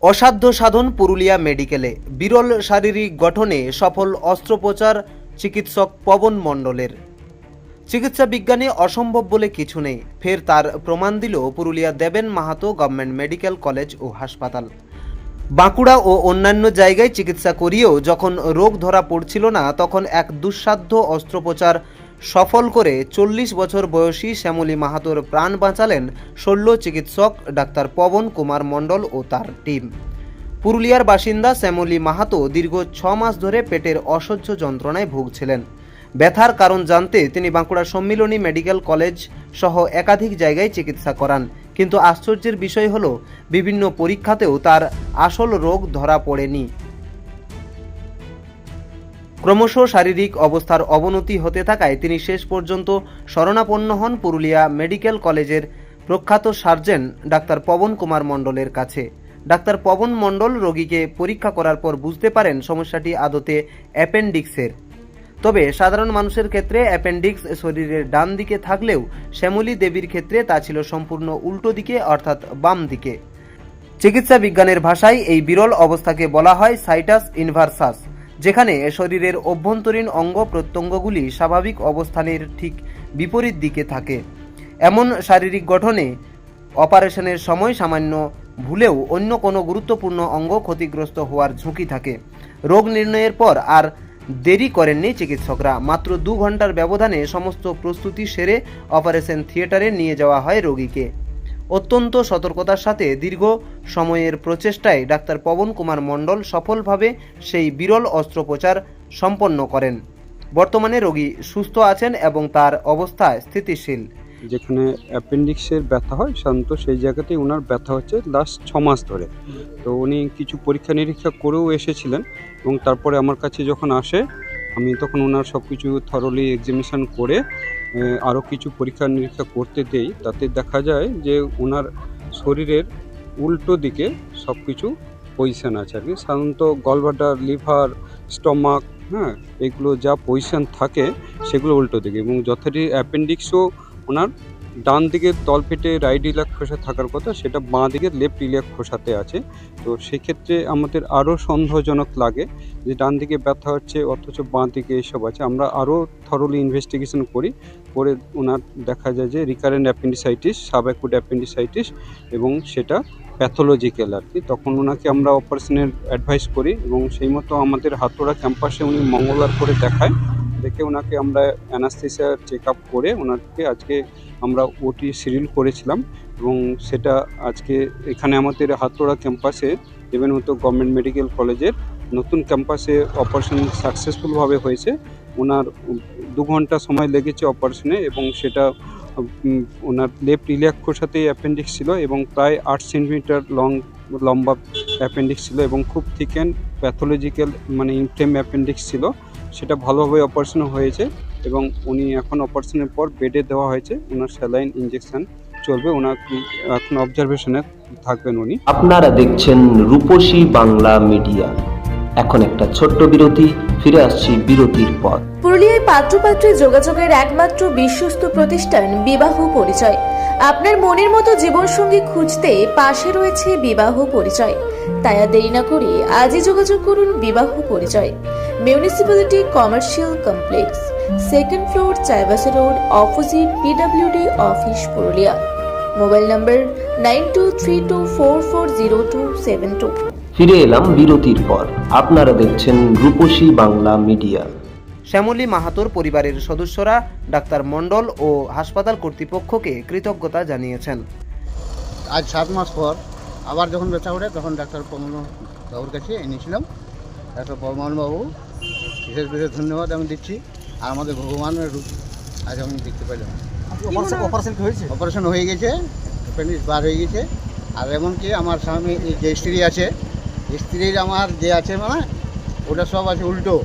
অসাধ্য সাধন পুরুলিয়া মেডিকেলে বিরল শারীরিক গঠনে সফল অস্ত্রোপচার চিকিৎসক পবন মণ্ডলের। চিকিৎসা বিজ্ঞানে অসম্ভব বলে কিছু নেই, ফের তার প্রমাণ দিল পুরুলিয়া দেবেন মাহাতো গভর্নমেন্ট মেডিকেল কলেজ ও হাসপাতাল। বাঁকুড়া ও অন্যান্য জায়গায় চিকিৎসা করিয়েও যখন রোগ ধরা পড়ছিল না, তখন এক দুঃসাধ্য অস্ত্রোপচার সফল করে 40 বছর বয়সী শ্যামলী মাহাতোর প্রাণ বাঁচালেন শল্য চিকিৎসক ডাক্তার পবন কুমার মণ্ডল ও তার টিম। পুরুলিয়ার বাসিন্দা শ্যামলী মাহাতো দীর্ঘ 6 মাস ধরে পেটের অসহ্য যন্ত্রণায় ভুগছিলেন। ব্যথার কারণ জানতে তিনি বাঁকুড়া সম্মিলনী মেডিকেল কলেজ সহ একাধিক জায়গায় চিকিৎসা করান, কিন্তু আশ্চর্যের বিষয় হলো বিভিন্ন পরীক্ষাতেও তার আসল রোগ ধরা পড়েনি। ক্রমশ শারীরিক অবস্থার অবনতি হতে থাকায় তিনি শেষ পর্যন্ত শরণাপন্ন হন পুরুলিয়া মেডিকেল কলেজের প্রখ্যাত সার্জন ডাক্তার পবন কুমার মণ্ডলের কাছে। ডাক্তার পবন মণ্ডল রোগীকে পরীক্ষা করার পর বুঝতে পারেন সমস্যাটি আদতে অ্যাপেন্ডিক্সের। তবে সাধারণ মানুষের ক্ষেত্রে অ্যাপেন্ডিক্স শরীরের ডান দিকে থাকলেও শ্যামলী দেবীর ক্ষেত্রে তা ছিল সম্পূর্ণ উল্টো দিকে, অর্থাৎ বাম দিকে। চিকিৎসা বিজ্ঞানের ভাষায় এই বিরল অবস্থাকে বলা হয় সাইটাস ইনভার্সাস, যেখানে শরীরের অভ্যন্তরীণ অঙ্গ প্রত্যঙ্গগুলি স্বাভাবিক অবস্থানের ঠিক বিপরীত দিকে থাকে। এমন শারীরিক গঠনে অপারেশনের সময় সামান্য ভুলেও অন্য কোনো গুরুত্বপূর্ণ অঙ্গ ক্ষতিগ্রস্ত হওয়ার ঝুঁকি থাকে। রোগ নির্ণয়ের পর আর দেরি করেননি চিকিৎসকরা। মাত্র 2 ঘন্টার ব্যবধানে সমস্ত প্রস্তুতি সেরে অপারেশন থিয়েটারে নিয়ে যাওয়া হয় রোগীকে। অত্যন্ত সতর্কতার সাথে দীর্ঘ সময়ের প্রচেষ্টায় ডাক্তার পবন কুমার মণ্ডল সফলভাবে সেই বিরল অস্ত্রোপচার সম্পন্ন করেন। বর্তমানে রোগী সুস্থ আছেন এবং তার অবস্থা স্থিতিশীল। যেখানে অ্যাপেন্ডিক্সের ব্যথা হয় সাধারণত সেই জায়গাতেই ওনার ব্যথা হচ্ছে লাস্ট 6 মাস ধরে। তো উনি কিছু পরীক্ষা নিরীক্ষা করেও এসেছিলেন এবং তারপরে আমার কাছে যখন আসে আমি তখন ওনার সব কিছু থরলি এক্সামিনেশন করে আরও কিছু পরীক্ষা নিরীক্ষা করতে দেই। তাতে দেখা যায় যে ওনার শরীরের উল্টো দিকে সব কিছু পজিশান আছে আর কি। সাধারণত গলব্লাডার, লিভার, স্টমাক, এগুলো যা পজিশান থাকে সেগুলো উল্টো দিকে, এবং যথারীতি অ্যাপেন্ডিক্সও ওনার ডান দিকের তলপেটে রাইট ইলিয়াক খোসা থাকার কথা, সেটা বাঁ দিকের লেফট ইলিয়াক খোসাতে আছে। তো সেক্ষেত্রে আমাদের আরও সন্দেহজনক লাগে যে ডান দিকে ব্যথা হচ্ছে অথচ বাঁ দিকে এসব আছে। আমরা আরও থরলি ইনভেস্টিগেশন করে ওনার দেখা যায় যে রিকারেন্ট অ্যাপেন্ডিসাইটিস, সাবঅ্যাকুট অ্যাপেন্ডিসাইটিস, এবং সেটা প্যাথোলজিক্যাল আর কি। তখন ওনাকে আমরা অপারেশনের অ্যাডভাইস করি এবং সেই মতো আমাদের হাতুড়া ক্যাম্পাসে উনি মঙ্গলবার করে দেখায়। দেখে ওনাকে আমরা অ্যানাস্থেসিয়া চেক আপ করে ওনাকে আজকে আমরা ওটি শিডিউল করেছিলাম, এবং সেটা আজকে এখানে আমাদের হাতুড়া ক্যাম্পাসে দেবেন মাহাতো গভর্নমেন্ট মেডিকেল কলেজের নতুন ক্যাম্পাসে অপারেশন সাকসেসফুলভাবে হয়েছে। ওনার 2 ঘন্টা সময় লেগেছে অপারেশনে, এবং সেটা ওনার লেফট ইলিয়াক খোসাতেই অ্যাপেন্ডিক্স ছিল এবং প্রায় 8 সেন্টিমিটার লম্বা অ্যাপেন্ডিক্স ছিল এবং খুব থিকেন প্যাথোলজিক্যাল মানে ইনফ্লেম অ্যাপেন্ডিক্স ছিল। সেটা ভালোভাবে অপারেশন হয়েছে এবং উনি এখন অপারেশনের পর বেডে দেওয়া হয়েছে। ওনার স্যালাইন ইঞ্জেকশন চলবে, ওনার এখন অবজারভেশনে থাকবেন উনি। আপনারা দেখছেন রূপসী বাংলা মিডিয়া। এখন একটা ছোট্ট বিরতি, ফিরে আসছি বিরতির পর। পুরুলিয়ায় পাত্রপাত্রী যোগাযোগের একমাত্র বিশ্বস্ত প্রতিষ্ঠান বিবাহ পরিচয়। আপনার মনের মতো জীবনসঙ্গী খুঁজতে পাশে রয়েছে বিবাহ পরিচয়। তাই আর দেরি না করে আজই যোগাযোগ করুন বিবাহ পরিচয়। Municipality commercial complex, 2nd floor, Chaibasa road, opposite PWD office, Purulia. Mobile নম্বর 9232440272। ফিরে এলাম বিরতির পর। আপনারা দেখছেন রূপসী বাংলা মিডিয়া। শ্যামলী মাহাতোর পরিবারের সদস্যরা ডাক্তার মণ্ডল ও হাসপাতাল কর্তৃপক্ষকে কৃতজ্ঞতা জানিয়েছেন। আজ 7 মাস পর আবার যখন ব্যথা ওঠে তখন ডাক্তার পবন বাবুর কাছে এনেছিলাম। ডাক্তার পবন বাবু বিশেষ বিশেষ ধন্যবাদ আমি দিচ্ছি। আর আমাদের ভগবানের রূপ আজ আমি দেখতে পেলাম। অপারেশন হয়ে গেছে, অ্যাপেন্ডিক্স বার হয়ে গেছে। আর এমনকি আমার স্বামী যে স্ত্রী আছে, স্ত্রীর আমার যে আছে মানে ওটা সব আছে উল্টো।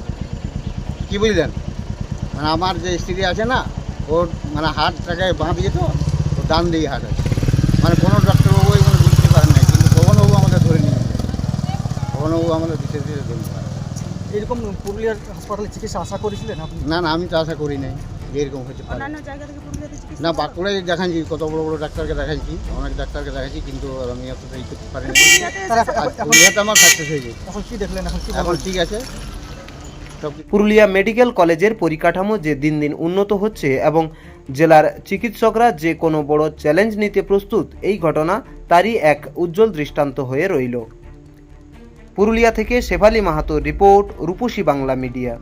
কি বুঝলেন? মানে আমার যে স্ত্রী আছে না, ওর মানে হাতটাকে বাঁ দিকে, তো ওর ডান দিকে হাত আছে। মানে কোনো ডাক্তারবাবু এগুলো বুঝতে পারেন না, কিন্তু পবনবাবু আমাদের ধরে নিয়েছে। পবনবাবু আমাদের বিশেষ বিশেষ ধন্যবাদ। এরকম পুরুলিয়ার হাসপাতালে চিকিৎসা আশা করেছিলেন আপনি? না, আমি তো আশা করি নাই। যে এরকম হচ্ছে পারে। অন্যান্য জায়গা থেকে পুরুলিয়াতে চিকিৎসা না করা? বাঁকুড়ায় দেখাচ্ছি, কত বড় বড় ডাক্তারকে দেখাচ্ছি, অনেক ডাক্তারকে দেখাচ্ছি, কিন্তু আমি অতটা ই করতে পারিনি। পুরুলিয়াতে আর পুরুলিয়াতে আমার সাকসেস হয়েছে, এখন কি দেখলেন, এখন কি এখন ঠিক আছে সব কিছু। পুরুলিয়া মেডিকেল কলেজের পরিকাঠামো যে দিন দিন উন্নত হচ্ছে এবং জেলার চিকিৎসকরা যে কোনো বড় চ্যালেঞ্জ নিতে প্রস্তুত, এই ঘটনা তারই এক উজ্জ্বল দৃষ্টান্ত হয়ে রইল। পুরুলিয়া থেকে শেফালি মাহাতোর রিপোর্ট, রূপসী বাংলা মিডিয়া।